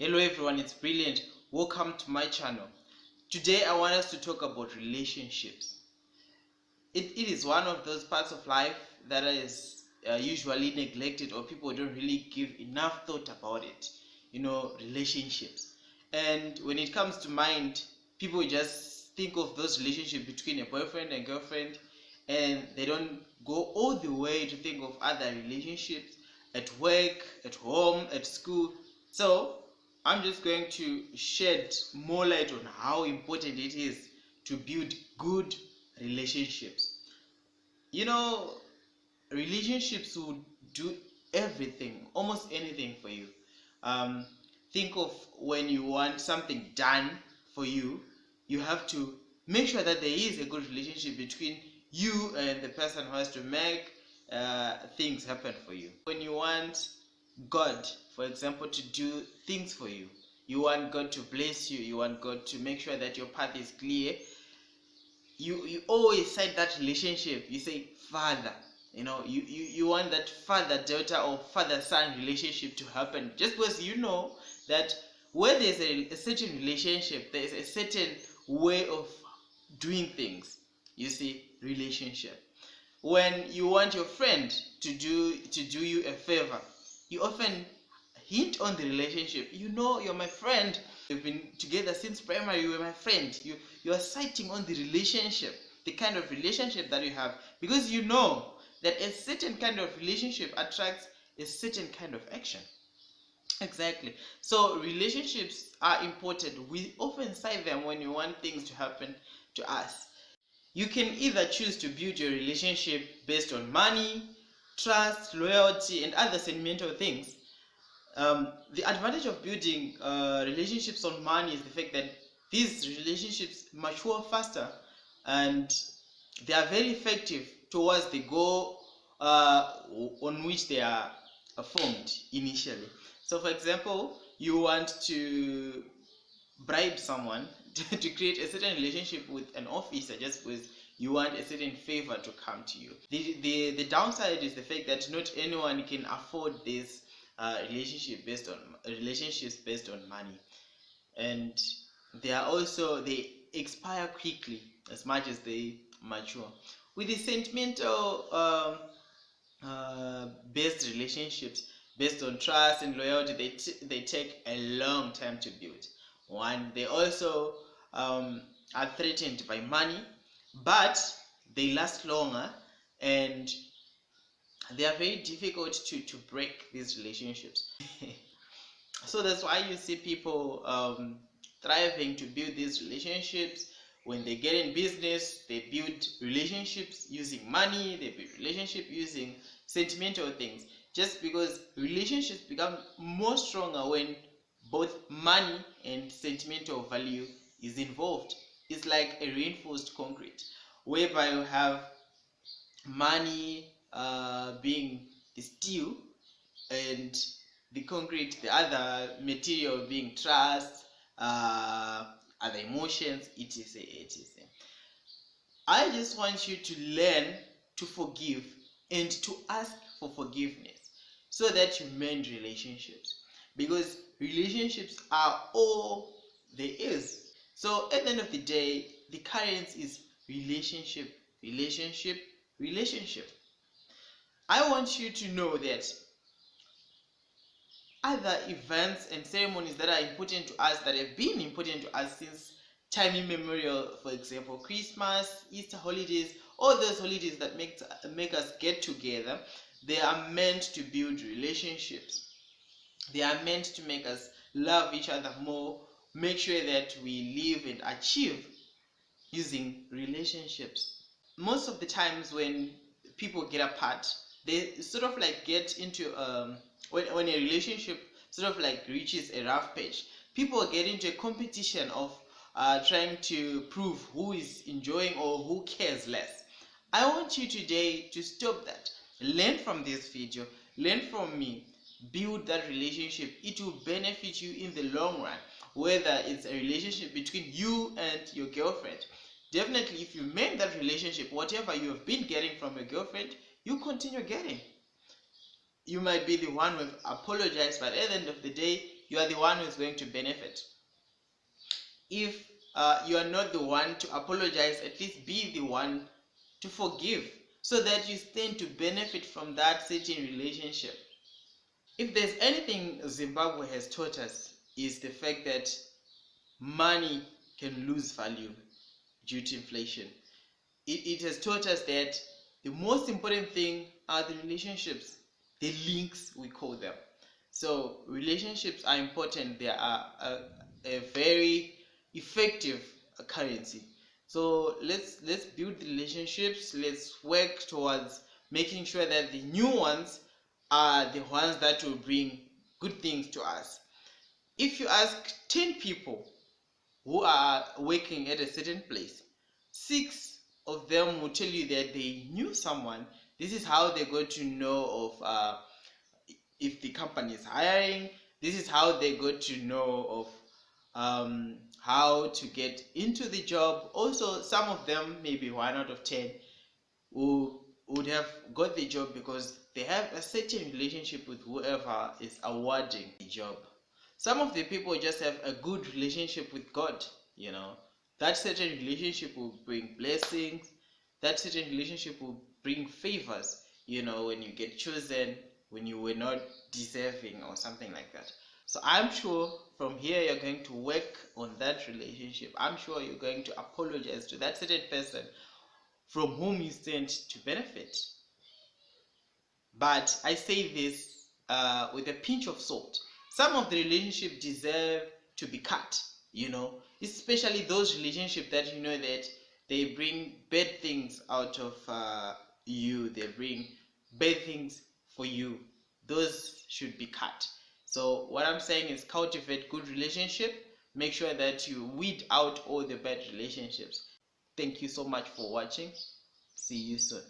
Hello everyone, it's Brilliant. Welcome to my channel. Today I want us to talk about relationships. It is one of those parts of life that is usually neglected, or people don't really give enough thought about it. Relationships. And when it comes to mind, people just think of those relationships between a boyfriend and girlfriend, and they don't go all the way to think of other relationships at work, at home, at school. So I'm just going to shed more light on how important it is to build good relationships. Relationships will do everything, almost anything for you. Think of when you want something done for you, you have to make sure that there is a good relationship between you and the person who has to make things happen for you. When you want God, for example, to do things for you, you want God to bless you, you want God to make sure that your path is clear, you always cite that relationship. You say father, you want that father-daughter or father-son relationship to happen, just because you know that where there's a certain relationship, there's a certain way of doing things. You see, relationship. When you want your friend to do you a favor, you often hint on the relationship. You're my friend, we've been together since primary, you were my friend. You are citing on the relationship, the kind of relationship that you have, because you know that a certain kind of relationship attracts a certain kind of action. Exactly. So relationships are important. We often cite them when you want things to happen to us. You can either choose to build your relationship based on money, trust, loyalty, and other sentimental things. The advantage of building relationships on money is the fact that these relationships mature faster, and they are very effective towards the goal on which they are formed initially. So for example, you want to bribe someone to create a certain relationship with an officer, just because you want a certain favor to come to you. The downside is the fact that not anyone can afford this relationships based on money, and they expire quickly as much as they mature. With the sentimental based relationships based on trust and loyalty, they take a long time to build. One, they also are threatened by money, but they last longer, and they are very difficult to break these relationships. So that's why you see people thriving to build these relationships. When they get in business, they build relationships using money, they build relationships using sentimental things, just because relationships become more stronger when both money and sentimental value is involved. It's like a reinforced concrete, whereby you have money being the steel, and the concrete, the other material, being trust, other emotions, etc, etc. I just want you to learn to forgive and to ask for forgiveness, so that you mend relationships, because relationships are all there is. So at the end of the day, the currency is relationship, relationship, relationship. I want you to know that other events and ceremonies that are important to us, that have been important to us since time immemorial, for example Christmas, Easter holidays, all those holidays that make us get together, they are meant to build relationships. They are meant to make us love each other more, make sure that we live and achieve using relationships. Most of the times when people get apart, they sort of like get into when a relationship sort of like reaches a rough patch, people get into a competition of trying to prove who is enjoying or who cares less. I want you today to stop that. Learn from this video, learn from me, build that relationship. It will benefit you in the long run, whether it's a relationship between you and your girlfriend. Definitely, if you mend that relationship, whatever you have been getting from your girlfriend, you continue getting. You might be the one who apologized, but at the end of the day, you are the one who is going to benefit. If you are not the one to apologize, at least be the one to forgive, so that you stand to benefit from that certain relationship. If there's anything Zimbabwe has taught us, is the fact that money can lose value due to inflation. It has taught us that the most important thing are the relationships, the links we call them. So relationships are important. They are a very effective currency. So let's build relationships. Let's work towards making sure that the new ones are the ones that will bring good things to us. If you ask 10 people who are working at a certain place, 6 of them will tell you that they knew someone. This is how they got to know of if the company is hiring. This is how they got to know of how to get into the job. Also, some of them, maybe 1 out of 10, who would have got the job because they have a certain relationship with whoever is awarding the job. Some of the people just have a good relationship with God, you know. That certain relationship will bring blessings, that certain relationship will bring favors, you know, when you get chosen, when you were not deserving or something like that. So I'm sure from here you're going to work on that relationship. I'm sure you're going to apologize to that certain person from whom you stand to benefit. But I say this with a pinch of salt. Some of the relationships deserve to be cut, you know, especially those relationships that you know that they bring bad things out of you, they bring bad things for you. Those should be cut. So what I'm saying is cultivate good relationship. Make sure that you weed out all the bad relationships. Thank you so much for watching. See you soon.